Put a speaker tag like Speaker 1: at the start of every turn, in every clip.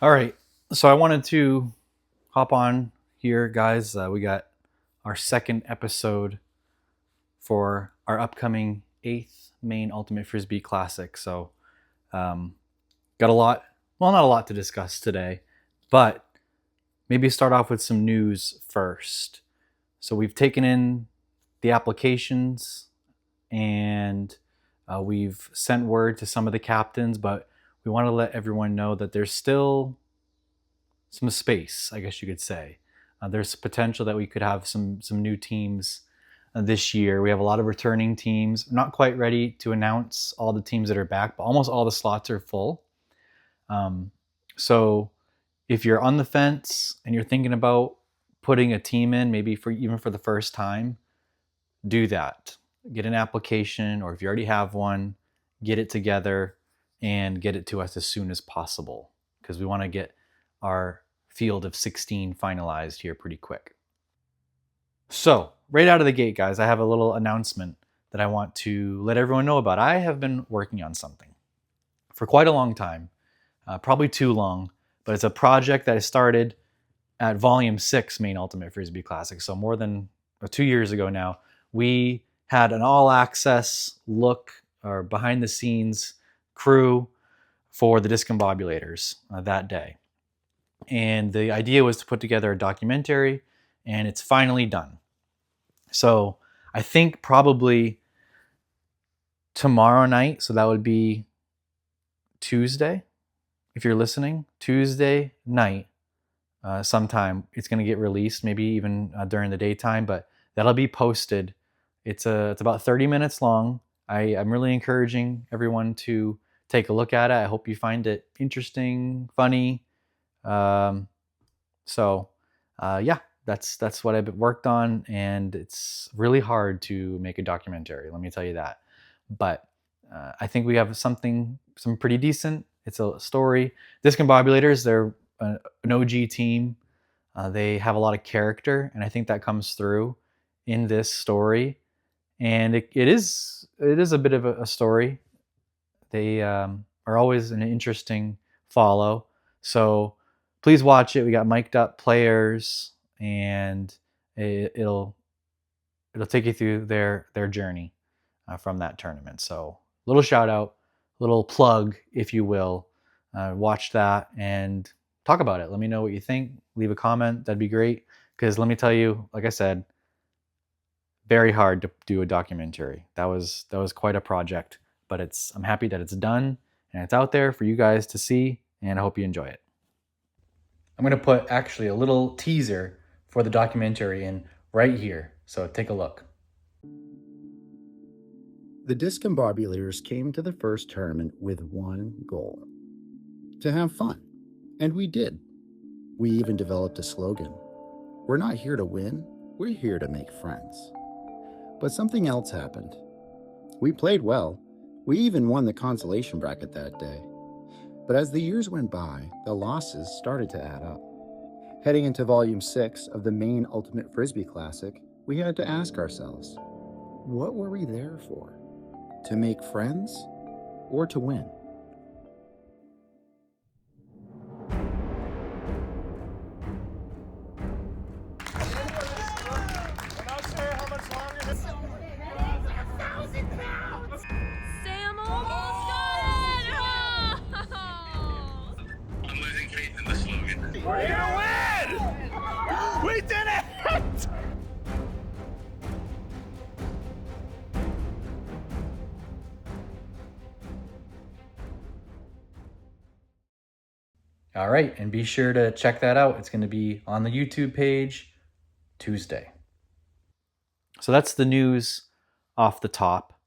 Speaker 1: All right, so I wanted to hop on here, guys. We got our second episode for our upcoming 8th Maine Ultimate Frisbee Classic. So, um, got a lot, well, not a lot to discuss today, but maybe start off with some news first. So, we've taken in the applications and we've sent word to some of the captains, but we want to let everyone know that there's still some space, I guess you could say. There's potential that we could have some new teams this year. We have a lot of returning teams. Not quite ready to announce all the teams that are back, but almost all the slots are full. Um, so if you're on the fence and you're thinking about putting a team in, maybe for even for the first time, do that. Get an application, or if you already have one, get it together and get it to us as soon as possible because we want to get our field of 16 finalized here pretty quick. So, right out of the gate, guys, I have a little announcement that I want to let everyone know about. I have been working on something for quite a long time, probably too long, but it's a project that I started at Volume 6 Maine Ultimate Frisbee Classic. So, more than 2 years ago now, we had an all access look or behind the scenes crew for the Discombobulators that day. And the idea was to put together a documentary, and it's finally done. So I think probably tomorrow night, so that would be Tuesday, if you're listening, Tuesday night, sometime it's going to get released, maybe even during the daytime, but that'll be posted. It's about 30 minutes long. I'm really encouraging everyone to take a look at it. I hope you find it interesting, funny. Um, yeah, that's what I've worked on, and it's really hard to make a documentary. Let me tell you that. But I think we have some pretty decent. It's a story. Discombobulators, they're an OG team. They have a lot of character, and I think that comes through in this story. And it is a bit of a story. They are always an interesting follow. So please watch it. We got mic'd up players, and it'll take you through their journey from that tournament. So little shout out, little plug, if you will. Watch that and talk about it. Let me know what you think. Leave a comment. That'd be great. Because let me tell you, like I said, very hard to do a documentary. That was quite a project, but I'm happy that it's done and it's out there for you guys to see, and I hope you enjoy it. I'm going to put actually a little teaser for the documentary in right here, so take a look.
Speaker 2: The Discombobulators came to the first tournament with one goal: to have fun. And we did. We even developed a slogan: we're not here to win, we're here to make friends. But something else happened. We played well. We even won the consolation bracket that day. But as the years went by, the losses started to add up. Heading into Volume 6 of the Maine Ultimate Frisbee Classic, we had to ask ourselves, what were we there for? To make friends or to win?
Speaker 3: Sam almost got it!
Speaker 4: I'm losing faith in the slogan.
Speaker 5: We're gonna win! We did it!
Speaker 1: All right, and be sure to check that out. It's going to be on the YouTube page Tuesday. So that's the news off the top.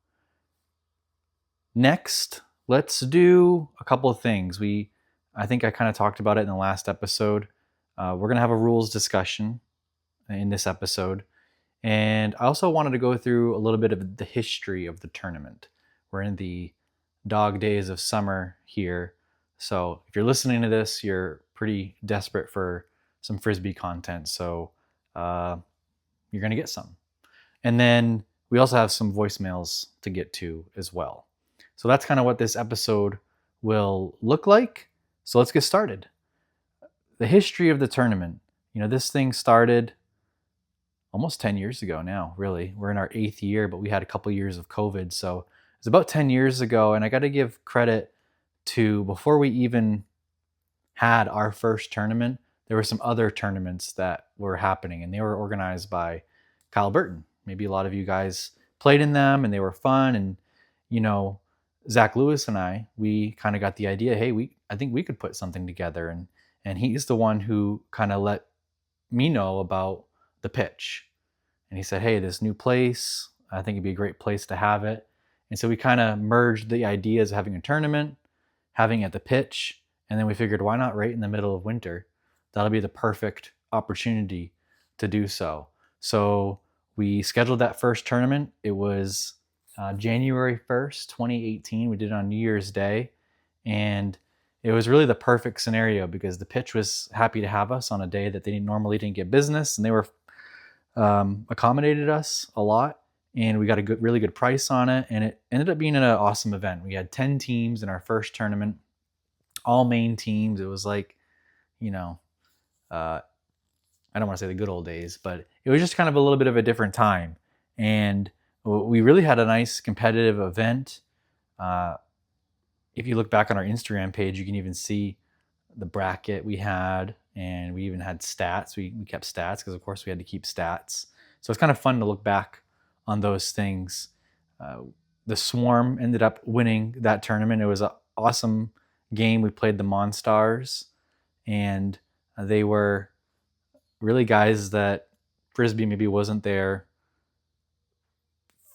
Speaker 1: Next, let's do a couple of things. I think I kind of talked about it in the last episode. We're going to have a rules discussion in this episode. And I also wanted to go through a little bit of the history of the tournament. We're in the dog days of summer here. So if you're listening to this, you're pretty desperate for some Frisbee content. So you're going to get some. And then we also have some voicemails to get to as well. So that's kind of what this episode will look like. So let's get started. the history of the tournament. This thing started almost 10 years ago now, really. We're in our 8th year, but we had a couple years of COVID. So it's about 10 years ago. And I got to give credit to, before we even had our first tournament, there were some other tournaments that were happening, and they were organized by Kyle Burton. Maybe a lot of you guys played in them, and they were fun. And, Zach Lewis and I, we kind of got the idea, hey, I think we could put something together. And he's the one who kind of let me know about the pitch. And he said, hey, this new place, I think it'd be a great place to have it. And so we kind of merged the ideas of having a tournament, having it at the pitch, and then we figured, why not right in the middle of winter? That'll be the perfect opportunity to do so. So we scheduled that first tournament. It was January 1st, 2018. We did it on New Year's Day. And it was really the perfect scenario because the pitch was happy to have us on a day that they normally didn't get business, and they were accommodated us a lot, and we got a really good price on it, and it ended up being an awesome event. We had 10 teams in our first tournament, all main teams. It was like, I don't want to say the good old days, but it was just kind of a little bit of a different time, and we really had a nice competitive event. If you look back on our Instagram page, you can even see the bracket we had, and we even had stats. We kept stats because, of course, we had to keep stats. So it's kind of fun to look back on those things. The Swarm ended up winning that tournament. It was an awesome game. We played the Monstars, and they were really guys that Frisbee maybe wasn't their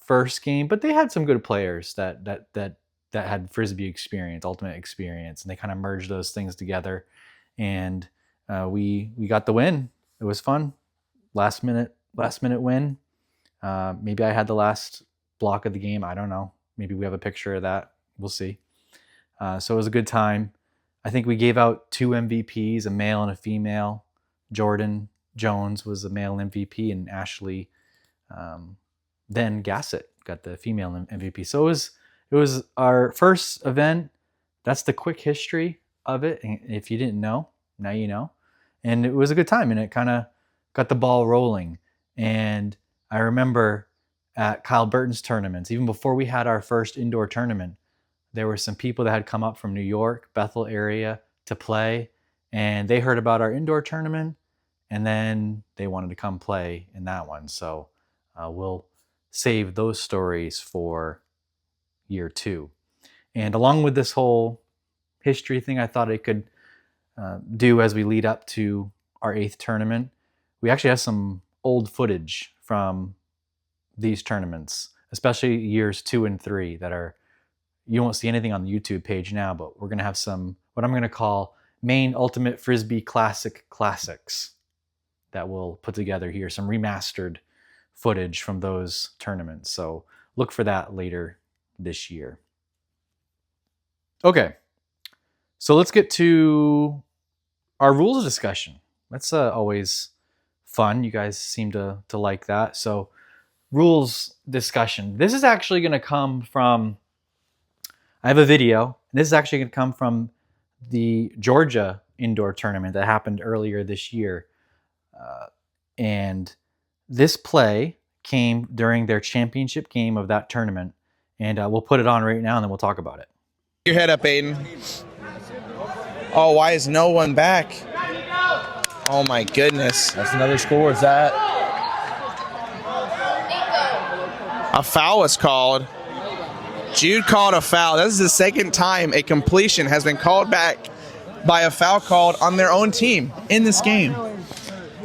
Speaker 1: first game, but they had some good players that had Frisbee experience, ultimate experience, and they kind of merged those things together. And we got the win. It was fun. Last minute win. Maybe I had the last block of the game. I don't know. Maybe we have a picture of that. We'll see. So it was a good time. I think we gave out 2 MVPs, a male and a female. Jordan Jones was the male MVP, and Ashley then Gassett got the female MVP. So it was our first event. That's the quick history of it. And if you didn't know, now you know. And it was a good time, and it kind of got the ball rolling. And I remember at Kyle Burton's tournaments, even before we had our first indoor tournament, there were some people that had come up from New York, Bethel area to play, and they heard about our indoor tournament, and then they wanted to come play in that one. So we'll save those stories for year 2. And along with this whole history thing, I thought I could do as we lead up to our 8th tournament. We actually have some old footage from these tournaments, especially years 2 and 3 that are, you won't see anything on the YouTube page now, but we're going to have some, what I'm going to call Maine Ultimate Frisbee Classics that we'll put together here, some remastered footage from those tournaments. So look for that later this year. Okay, so let's get to our rules discussion. That's always fun. You guys seem to like that. So rules discussion. This is actually going to come from, I have a video. And this is actually going to come from the Georgia indoor tournament that happened earlier this year. And this play came during their championship game of that tournament. And we'll put it on right now, and then we'll talk about it.
Speaker 5: Your head up, Aiden. Oh, why is no one back? Oh my goodness.
Speaker 6: That's another score. Is that?
Speaker 5: A foul was called. Jude called a foul. This is the second time a completion has been called back by a foul called on their own team in this game.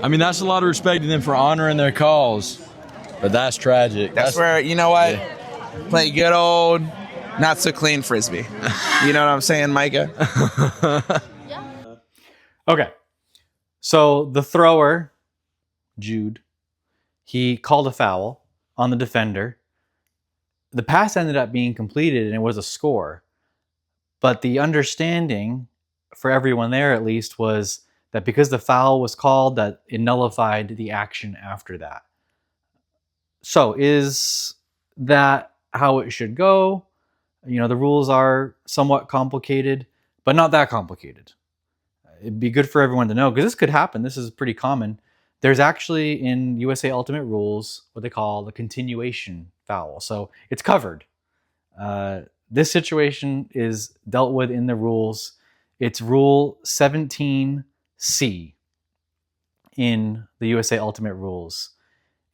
Speaker 6: I mean, that's a lot of respect to them for honoring their calls, but that's tragic.
Speaker 5: That's where, you know what? Yeah. Play good old, not so clean Frisbee. You know what I'm saying, Micah?
Speaker 1: Okay. So the thrower, Jude, he called a foul on the defender. The pass ended up being completed, and it was a score. But the understanding, for everyone there at least, was that because the foul was called, that it nullified the action after that. So is that how it should go? You know, the rules are somewhat complicated, but not that complicated. it'd be good for everyone to know because this could happen. This is pretty common. There's actually in USA Ultimate rules what they call the continuation foul. So it's covered. This situation is dealt with in the rules. It's Rule 17C in the USA Ultimate rules.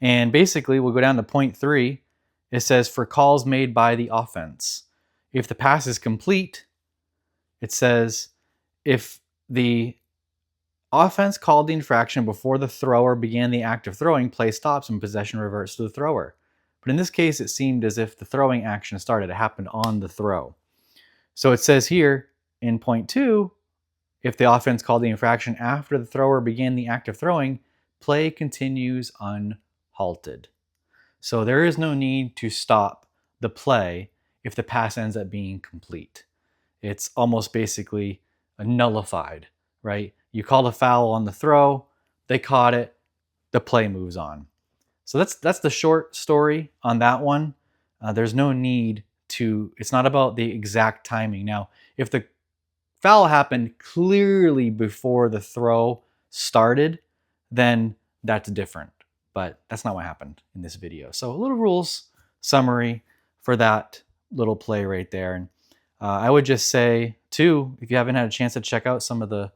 Speaker 1: And basically, we'll go down to point 3. It says for calls made by the offense. If the pass is complete, it says if the offense called the infraction before the thrower began the act of throwing, play stops and possession reverts to the thrower. But in this case, it seemed as if the throwing action started. It happened on the throw. So it says here in point 2, if the offense called the infraction after the thrower began the act of throwing, play continues unhalted. So there is no need to stop the play if the pass ends up being complete. It's almost basically nullified, right? You called a foul on the throw, they caught it, the play moves on. So that's the short story on that one. There's no need to, it's not about the exact timing. Now, if the foul happened clearly before the throw started, then that's different. But that's not what happened in this video. So a little rules summary for that little play right there. And I would just say, too, if you haven't had a chance to check out some of the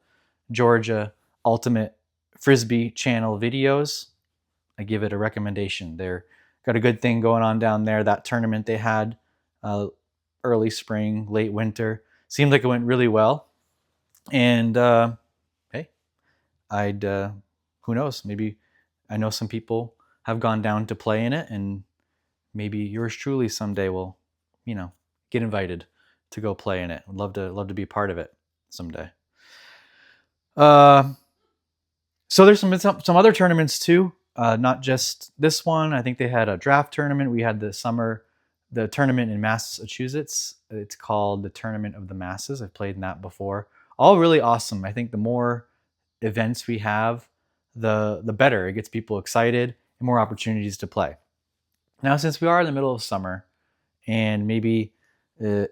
Speaker 1: Georgia Ultimate Frisbee channel videos, I give it a recommendation. They're got a good thing going on down there. That tournament they had early spring, late winter, seemed like it went really well. And hey, who knows? Maybe I know some people have gone down to play in it, and maybe yours truly someday will, get invited to go play in it. I'd love to be part of it someday. So there's some other tournaments too. Not just this one. I think they had a draft tournament. We had the tournament in Massachusetts. It's called the Tournament of the Masses. I've played in that before. All really awesome. I think the more events we have, the better. It gets people excited and more opportunities to play. Now, since we are in the middle of summer and maybe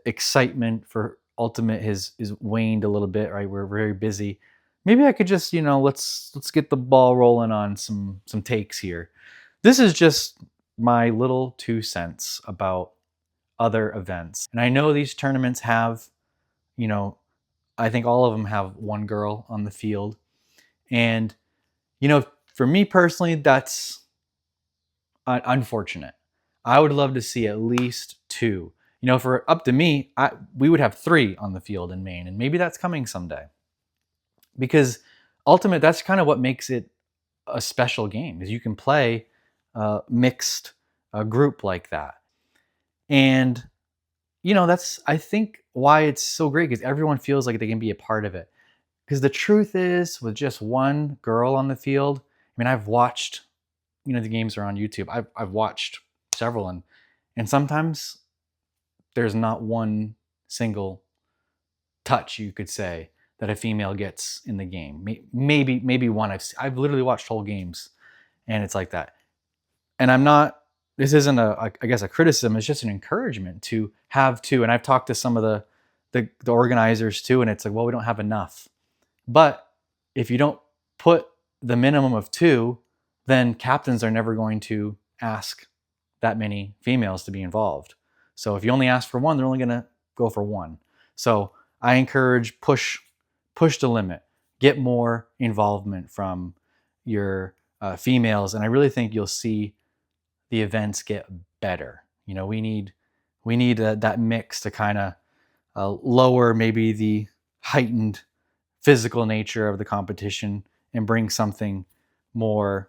Speaker 1: excitement for Ultimate is waned a little bit, right? We're very busy. Maybe I could just, let's get the ball rolling on some takes here. This is just my little 2 cents about other events. And I know these tournaments have, I think all of them have one girl on the field. And, for me personally, that's unfortunate. I would love to see at least 2. For up to me, we would have 3 on the field in Maine. And maybe that's coming someday. Because Ultimate, that's kind of what makes it a special game, is you can play a mixed group like that. And, that's, I think, why it's so great, because everyone feels like they can be a part of it. Because the truth is, with just one girl on the field, I've watched, the games are on YouTube. I've watched several, and sometimes there's not one single touch, you could say, that a female gets in the game. Maybe one. I've literally watched whole games, and it's like that. And this isn't I guess a criticism, it's just an encouragement to have 2. And I've talked to some of the organizers too, and it's like, well, we don't have enough. But if you don't put the minimum of 2, then captains are never going to ask that many females to be involved. So if you only ask for 1, they're only going to go for 1. So I encourage push the limit, get more involvement from your females, and I really think you'll see the events get better. We need that mix to kind of lower maybe the heightened physical nature of the competition and bring something more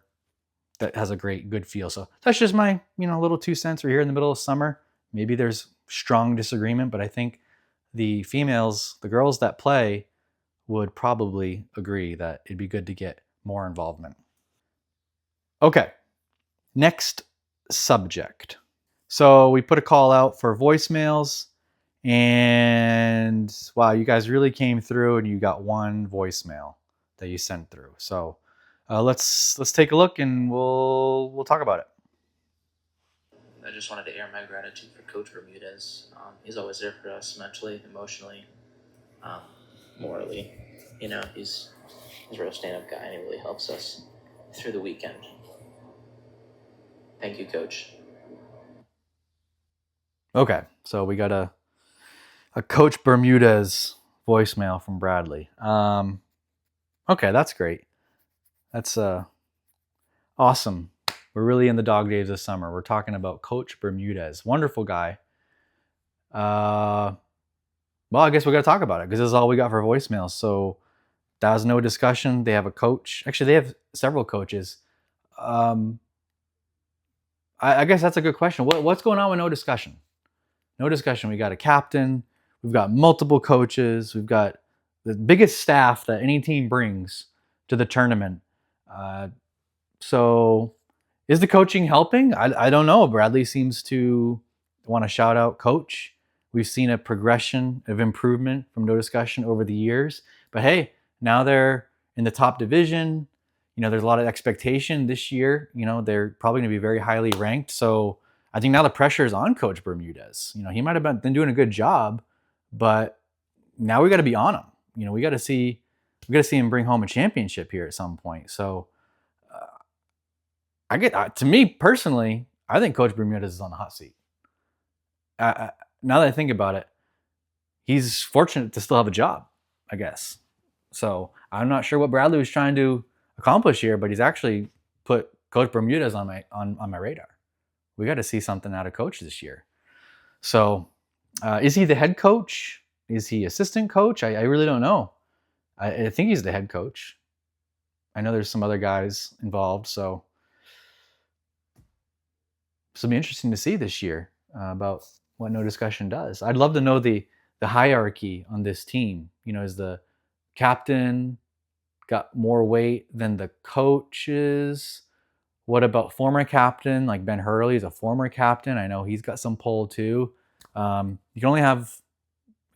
Speaker 1: that has a good feel. So that's just my little 2 cents. We're here in the middle of summer. Maybe there's strong disagreement, but I think the females, the girls that play, would probably agree that it'd be good to get more involvement. Okay, next subject. So we put a call out for voicemails, and wow, you guys really came through, and you got 1 voicemail that you sent through. So let's take a look, and we'll talk about it.
Speaker 7: I just wanted to air my gratitude for Coach Bermudez. He's always there for us mentally, emotionally. morally. You know, he's a real stand-up guy, and he really helps us through the weekend. Thank you, Coach.
Speaker 1: Okay, so we got a Coach Bermudez voicemail from Bradley. Okay, that's great. That's awesome. We're really in the dog days this summer. We're talking about Coach Bermudez. Wonderful guy. Well, I guess we got to talk about it because this is all we got for voicemails. So that was no discussion. They have a coach. Actually, they have several coaches. I guess that's a good question. What's going on with no discussion? No discussion. We got a captain. We've got multiple coaches. We've got the biggest staff that any team brings to the tournament. So is the coaching helping? I don't know. Bradley seems to want to shout out coach. We've seen a progression of improvement from no discussion over the years. But hey, now they're in the top division. You know, there's a lot of expectation this year. You know, they're probably going to be very highly ranked. So I think now the pressure is on Coach Bermudez. You know, he might have been doing a good job, but now we got to be on him. You know, we got to see him bring home a championship here at some point. So to me personally, I think Coach Bermudez is on the hot seat. Now that I think about it, he's fortunate to still have a job, I guess. So I'm not sure what Bradley was trying to accomplish here, but he's actually put Coach Bermudez on my radar. We got to see something out of Coach this year. So is he the head coach? Is he assistant coach? I really don't know. I think he's the head coach. I know there's some other guys involved, so it'll be interesting to see this year about what no discussion does. I'd love to know the hierarchy on this team. You know, is the captain got more weight than the coaches? What about former captain like Ben Hurley is a former captain? I know he's got some pull too. You can only there's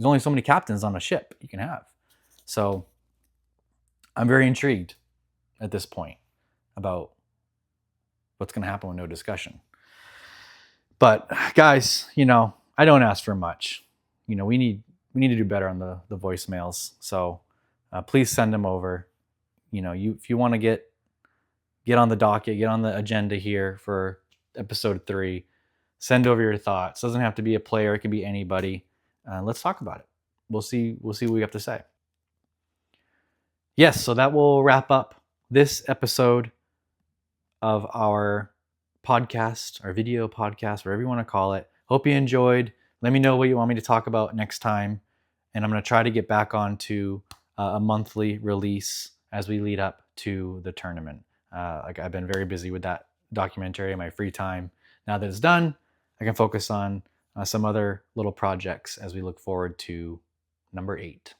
Speaker 1: only so many captains on a ship you can have. So I'm very intrigued at this point about what's going to happen with no discussion. But guys, you know, I don't ask for much. You know, we need to do better on the voicemails. So please send them over. You know, if you want to get on the docket, get on the agenda here for episode 3, send over your thoughts. Doesn't have to be a player. It can be anybody. Let's talk about it. We'll see what we have to say. Yes, so that will wrap up this episode of our podcast, our video podcast, whatever you want to call it. Hope you enjoyed. Let me know what you want me to talk about next time. And I'm going to try to get back onto a monthly release as we lead up to the tournament. Like I've been very busy with that documentary in my free time. Now that it's done, I can focus on some other little projects as we look forward to number 8.